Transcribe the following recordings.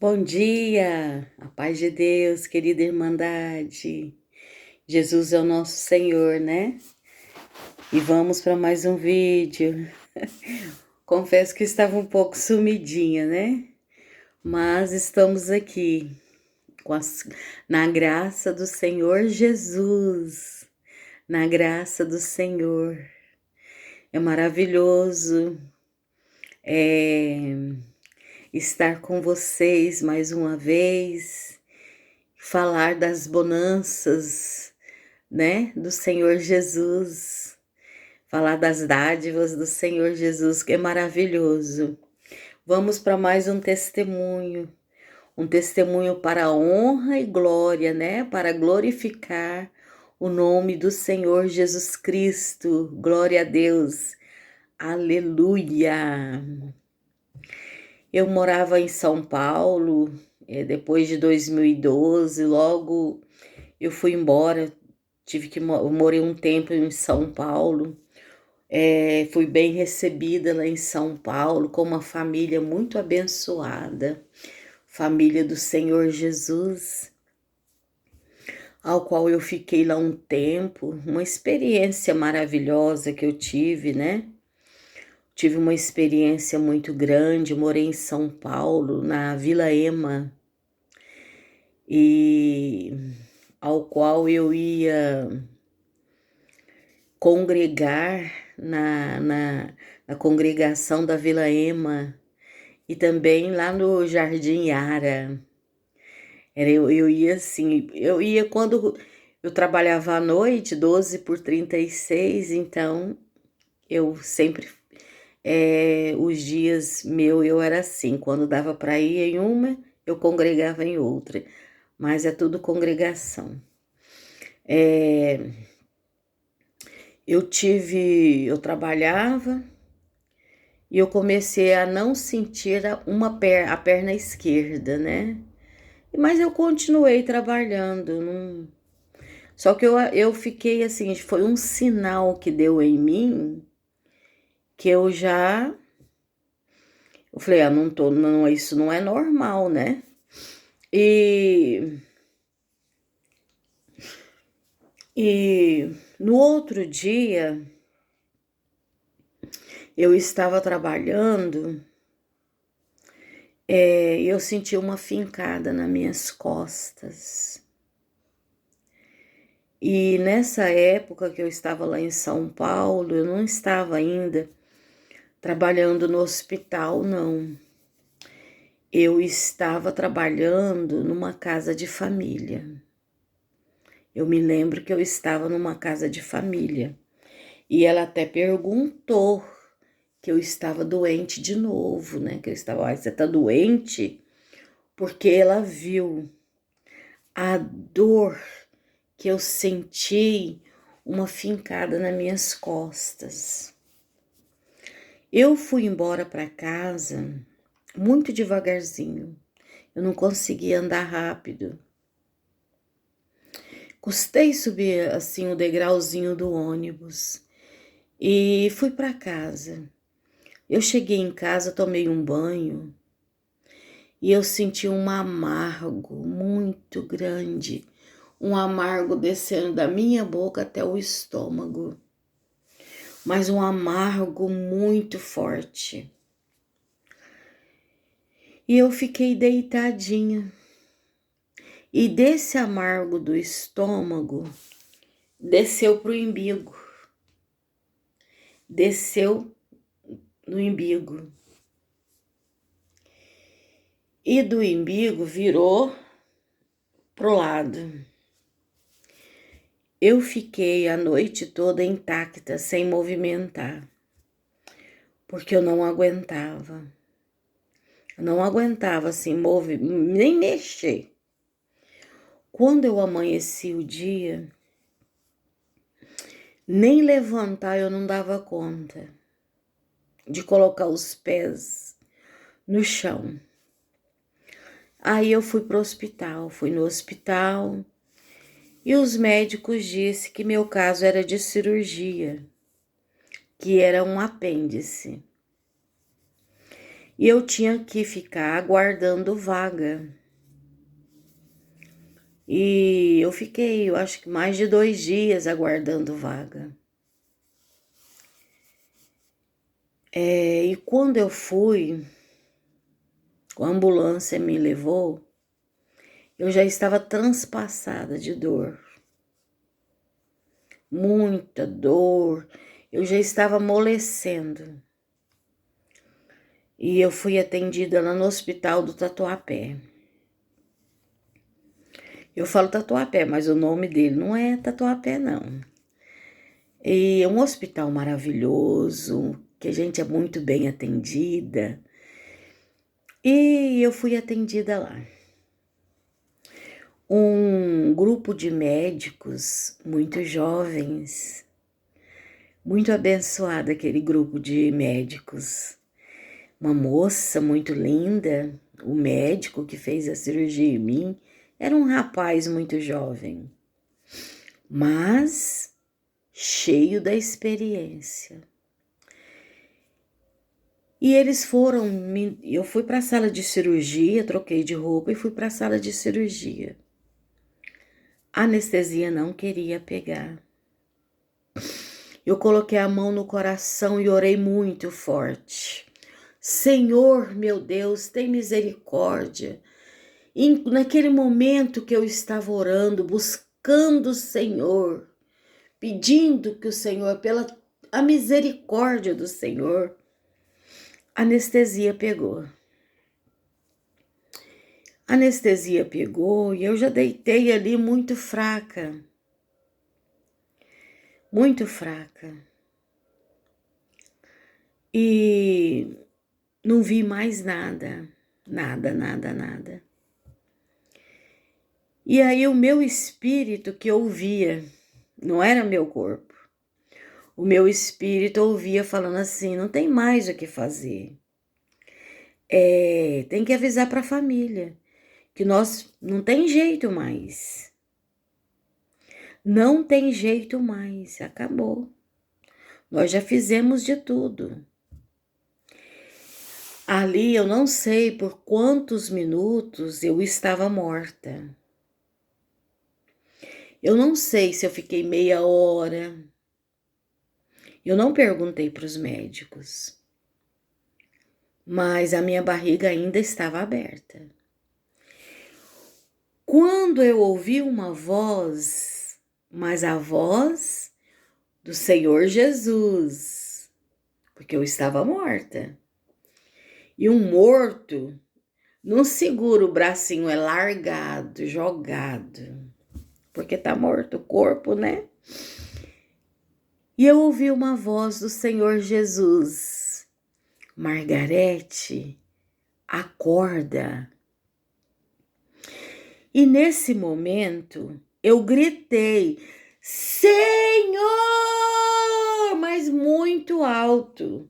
Bom dia, a paz de Deus, querida Irmandade. Jesus é o nosso Senhor, né? E vamos para mais um vídeo. Confesso que estava um pouco sumidinha, né? Mas estamos aqui na graça do Senhor Jesus. Na graça do Senhor. É maravilhoso estar com vocês mais uma vez, falar das bonanças, né, do Senhor Jesus, falar das dádivas do Senhor Jesus, que é maravilhoso. Vamos para mais um testemunho para a honra e glória, né, para glorificar o nome do Senhor Jesus Cristo. Glória a Deus. Aleluia. Eu morava em São Paulo, depois de 2012, logo eu fui embora. Eu morei um tempo em São Paulo, fui bem recebida lá em São Paulo, com uma família muito abençoada, família do Senhor Jesus, ao qual eu fiquei lá um tempo, uma experiência maravilhosa que eu tive, né? Tive uma experiência muito grande, morei em São Paulo, na Vila Ema, e ao qual eu ia congregar na congregação da Vila Ema e também lá no Jardim Yara. Eu ia assim, eu ia quando eu trabalhava à noite, 12 por 36, então eu sempre, os dias eu era assim, quando dava para ir em uma, eu congregava em outra, mas é tudo congregação. Eu trabalhava e eu comecei a não sentir a perna esquerda, né? Mas eu continuei trabalhando. Só que eu fiquei assim, foi um sinal que deu em mim que eu falei, não, isso não é normal, né? E, e no outro dia eu estava trabalhando. Eu senti uma fincada nas minhas costas. E nessa época que eu estava lá em São Paulo, eu não estava ainda trabalhando no hospital, não. Eu estava trabalhando numa casa de família. Eu me lembro que eu estava numa casa de família. E ela até perguntou que eu estava doente de novo, né? Que eu estava, você tá doente? Porque ela viu a dor que eu senti, uma fincada nas minhas costas. Eu fui embora para casa muito devagarzinho. Eu não conseguia andar rápido. Custei subir assim o degrauzinho do ônibus e fui para casa. Eu cheguei em casa, tomei um banho e eu senti um amargo muito grande, um amargo descendo da minha boca até o estômago, mas um amargo muito forte. E eu fiquei deitadinha. E desse amargo do estômago, desceu pro umbigo. Desceu no umbigo. E do umbigo virou pro lado. Eu fiquei a noite toda intacta, sem movimentar, porque eu não aguentava. Eu não aguentava assim, nem mexer. Quando eu amanheci o dia, nem levantar eu não dava conta de colocar os pés no chão. Aí eu fui fui no hospital e os médicos disseram que meu caso era de cirurgia, que era um apêndice. E eu tinha que ficar aguardando vaga. E eu fiquei, eu acho que mais de 2 dias aguardando vaga. E quando eu fui, a ambulância me levou, eu já estava transpassada de dor. Muita dor, eu já estava amolecendo. E eu fui atendida lá no hospital do Tatuapé. Eu falo Tatuapé, mas o nome dele não é Tatuapé, não. E é um hospital maravilhoso, que a gente é muito bem atendida. E eu fui atendida lá. Um grupo de médicos muito jovens, muito abençoado aquele grupo de médicos. Uma moça muito linda, o médico que fez a cirurgia em mim, era um rapaz muito jovem, mas cheio da experiência. E eles foram, eu fui para a sala de cirurgia, troquei de roupa e fui para a sala de cirurgia. A anestesia não queria pegar. Eu coloquei a mão no coração e orei muito forte. Senhor, meu Deus, tem misericórdia. E naquele momento que eu estava orando, buscando o Senhor, pedindo que o Senhor, pela a misericórdia do Senhor, a anestesia pegou. A anestesia pegou e eu já deitei ali muito fraca. Muito fraca. E não vi mais nada. Nada, nada, nada. E aí o meu espírito que ouvia, não era meu corpo. O meu espírito ouvia falando assim, não tem mais o que fazer. Tem que avisar para a família que nós não tem jeito mais. Não tem jeito mais, acabou. Nós já fizemos de tudo. Ali eu não sei por quantos minutos eu estava morta. Eu não sei se eu fiquei meia hora. Eu não perguntei para os médicos. Mas a minha barriga ainda estava aberta. Quando eu ouvi uma voz, mas a voz do Senhor Jesus, porque eu estava morta. E um morto não segura o bracinho, é largado, jogado, porque tá morto o corpo, né? E eu ouvi uma voz do Senhor Jesus, Margarete, acorda. E nesse momento eu gritei, Senhor, mas muito alto.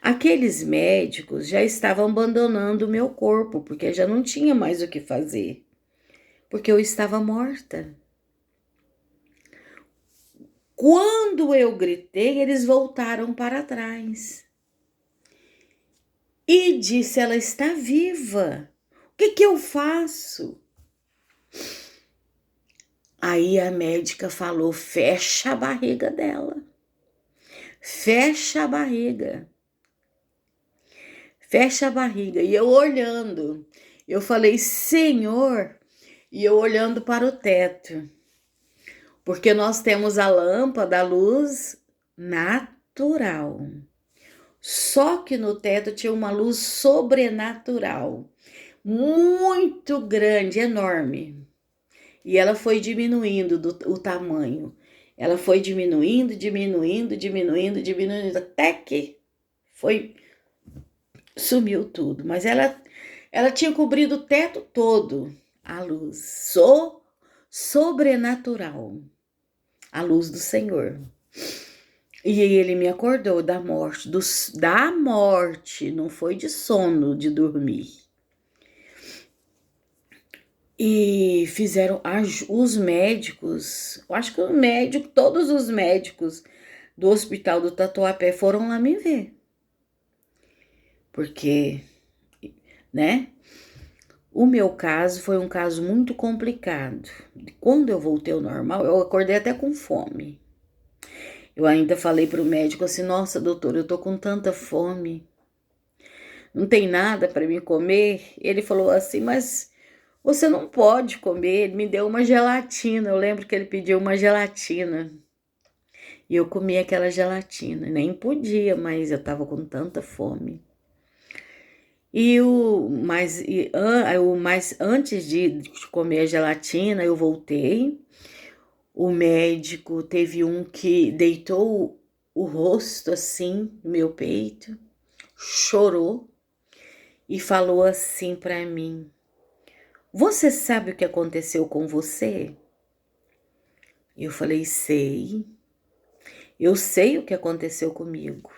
Aqueles médicos já estavam abandonando o meu corpo, porque já não tinha mais o que fazer, porque eu estava morta. Quando eu gritei, eles voltaram para trás. E disse, ela está viva. O que eu faço? Aí a médica falou, fecha a barriga dela. Fecha a barriga. Fecha a barriga. E eu olhando, eu falei, Senhor, e eu olhando para o teto. Porque nós temos a lâmpada, a luz natural. Só que no teto tinha uma luz sobrenatural, muito grande, enorme. E ela foi diminuindo o tamanho. Ela foi diminuindo, até que sumiu tudo. Mas ela tinha cobrido o teto todo, a luz sobrenatural, a luz do Senhor. E aí ele me acordou da morte, da morte, não foi de sono, de dormir. E fizeram os médicos, eu acho que todos os médicos do hospital do Tatuapé foram lá me ver. porque, né? O meu caso foi um caso muito complicado. Quando eu voltei ao normal, eu acordei até com fome. Eu ainda falei para o médico assim: nossa, doutor, eu tô com tanta fome, não tem nada para me comer. Ele falou assim: mas você não pode comer. Ele me deu uma gelatina. Eu lembro que ele pediu uma gelatina e eu comi aquela gelatina. Nem podia, mas eu tava com tanta fome. Mas antes de comer a gelatina, eu voltei. O médico teve um que deitou o rosto assim no meu peito, chorou e falou assim para mim: você sabe o que aconteceu com você? Eu falei: sei. Eu sei o que aconteceu comigo.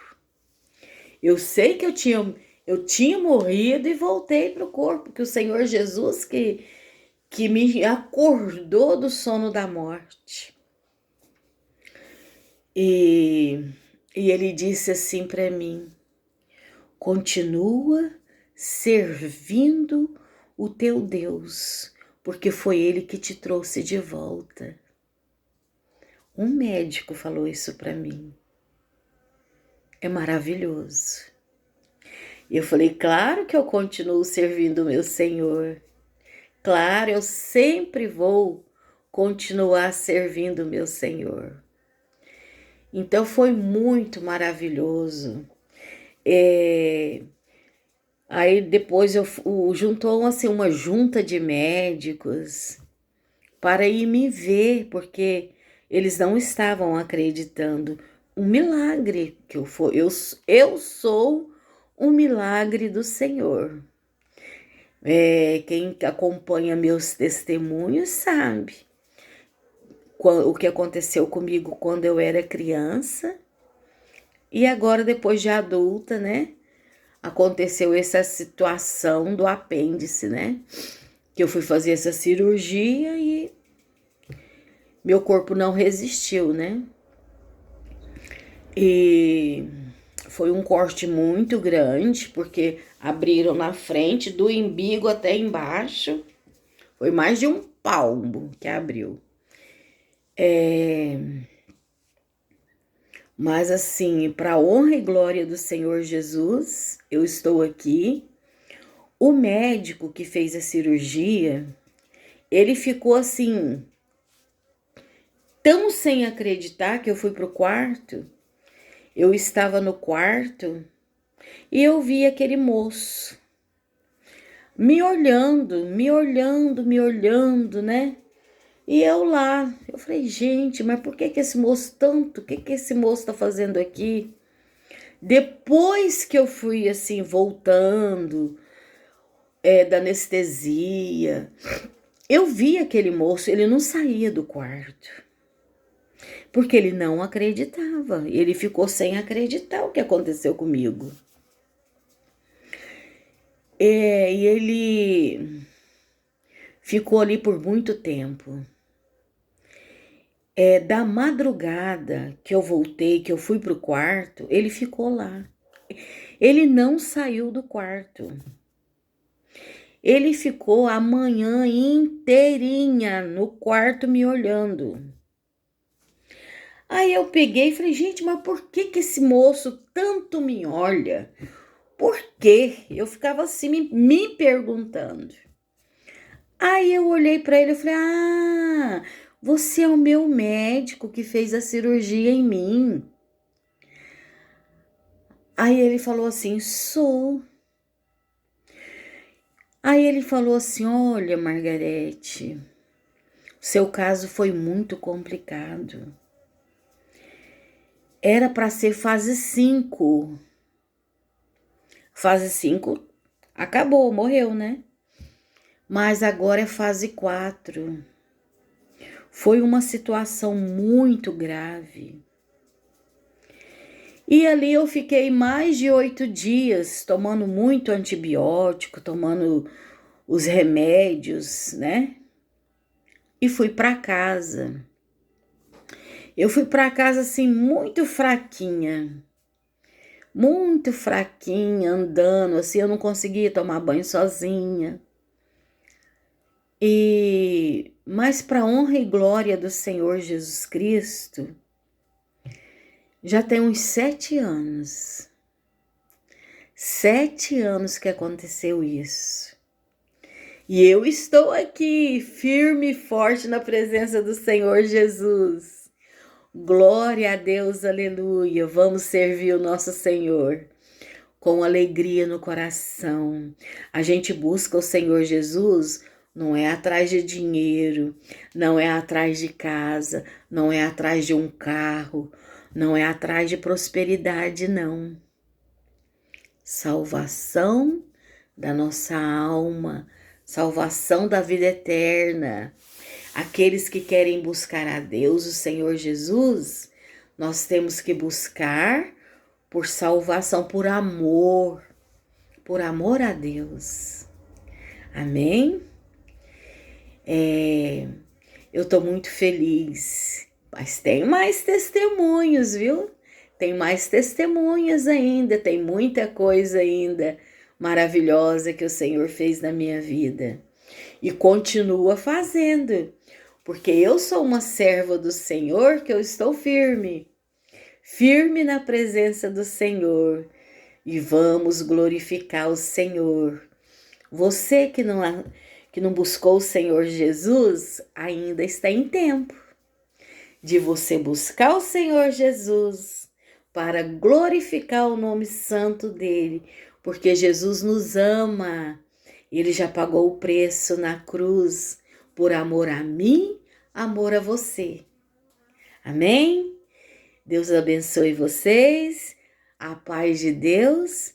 Eu sei que eu tinha morrido e voltei para o corpo, que o Senhor Jesus que me acordou do sono da morte. E ele disse assim para mim: continua servindo o teu Deus, porque foi ele que te trouxe de volta. Um médico falou isso para mim. É maravilhoso. Eu falei: claro que eu continuo servindo o meu Senhor. Claro, eu sempre vou continuar servindo o meu Senhor. Então foi muito maravilhoso. Aí depois juntou assim, uma junta de médicos para ir me ver, porque eles não estavam acreditando. Um milagre que eu sou um milagre do Senhor. Quem acompanha meus testemunhos sabe o que aconteceu comigo quando eu era criança e agora depois de adulta, né? Aconteceu essa situação do apêndice, né? Que eu fui fazer essa cirurgia e meu corpo não resistiu, né? E foi um corte muito grande, porque abriram na frente do umbigo até embaixo. Foi mais de um palmo que abriu. Mas assim, para honra e glória do Senhor Jesus, eu estou aqui. O médico que fez a cirurgia, ele ficou assim, tão sem acreditar que eu fui pro quarto. Eu estava no quarto e eu vi aquele moço me olhando, me olhando, me olhando, né? E eu lá, eu falei: gente, mas por que esse moço tanto? O que esse moço tá fazendo aqui? Depois que eu fui assim, voltando, da anestesia, eu vi aquele moço, ele não saía do quarto. Porque ele não acreditava. Ele ficou sem acreditar o que aconteceu comigo. E ele ficou ali por muito tempo. Da madrugada que eu voltei, que eu fui pro quarto, ele ficou lá. Ele não saiu do quarto. Ele ficou a manhã inteirinha no quarto me olhando. Aí eu peguei e falei: gente, mas por que esse moço tanto me olha? Por quê? Eu ficava assim me perguntando. Aí eu olhei para ele e falei: ah, você é o meu médico que fez a cirurgia em mim. Aí ele falou assim: sou. Aí ele falou assim: olha, Margarete, seu caso foi muito complicado. Era para ser fase 5. Fase 5 acabou, morreu, né? Mas agora é fase 4. Foi uma situação muito grave. E ali eu fiquei mais de 8 dias tomando muito antibiótico, tomando os remédios, né? E fui para casa. Eu fui para casa assim muito fraquinha, muito fraquinha, andando, assim, eu não conseguia tomar banho sozinha. Mas para honra e glória do Senhor Jesus Cristo, já tem uns 7 anos. 7 anos que aconteceu isso. E eu estou aqui, firme e forte na presença do Senhor Jesus. Glória a Deus, aleluia. Vamos servir o nosso Senhor com alegria no coração. A gente busca o Senhor Jesus, não é atrás de dinheiro, não é atrás de casa, não é atrás de um carro, não é atrás de prosperidade, não. Salvação da nossa alma, salvação da vida eterna. Aqueles que querem buscar a Deus, o Senhor Jesus, nós temos que buscar por salvação, por amor a Deus. Amém? Eu tô muito feliz, mas tem mais testemunhos, viu? Tem mais testemunhas ainda, tem muita coisa ainda maravilhosa que o Senhor fez na minha vida e continua fazendo, porque eu sou uma serva do Senhor, que eu estou firme na presença do Senhor, e vamos glorificar o Senhor. Você que não buscou o Senhor Jesus, ainda está em tempo de você buscar o Senhor Jesus para glorificar o nome santo dele, porque Jesus nos ama. Ele já pagou o preço na cruz por amor a mim, amor a você. Amém? Deus abençoe vocês, a paz de Deus,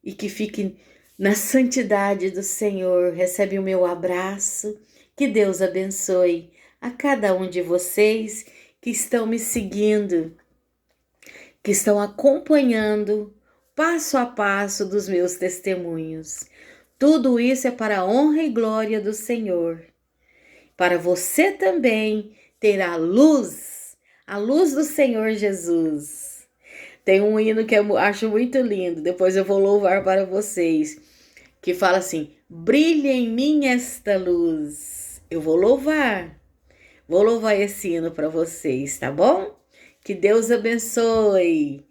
e que fiquem na santidade do Senhor. Recebe o meu abraço. Que Deus abençoe a cada um de vocês que estão me seguindo, que estão acompanhando passo a passo dos meus testemunhos. Tudo isso é para a honra e glória do Senhor. Para você também ter a luz do Senhor Jesus. Tem um hino que eu acho muito lindo, depois eu vou louvar para vocês, que fala assim: brilha em mim esta luz. Eu vou louvar esse hino para vocês, tá bom? Que Deus abençoe.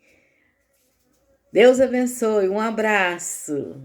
Deus abençoe, um abraço.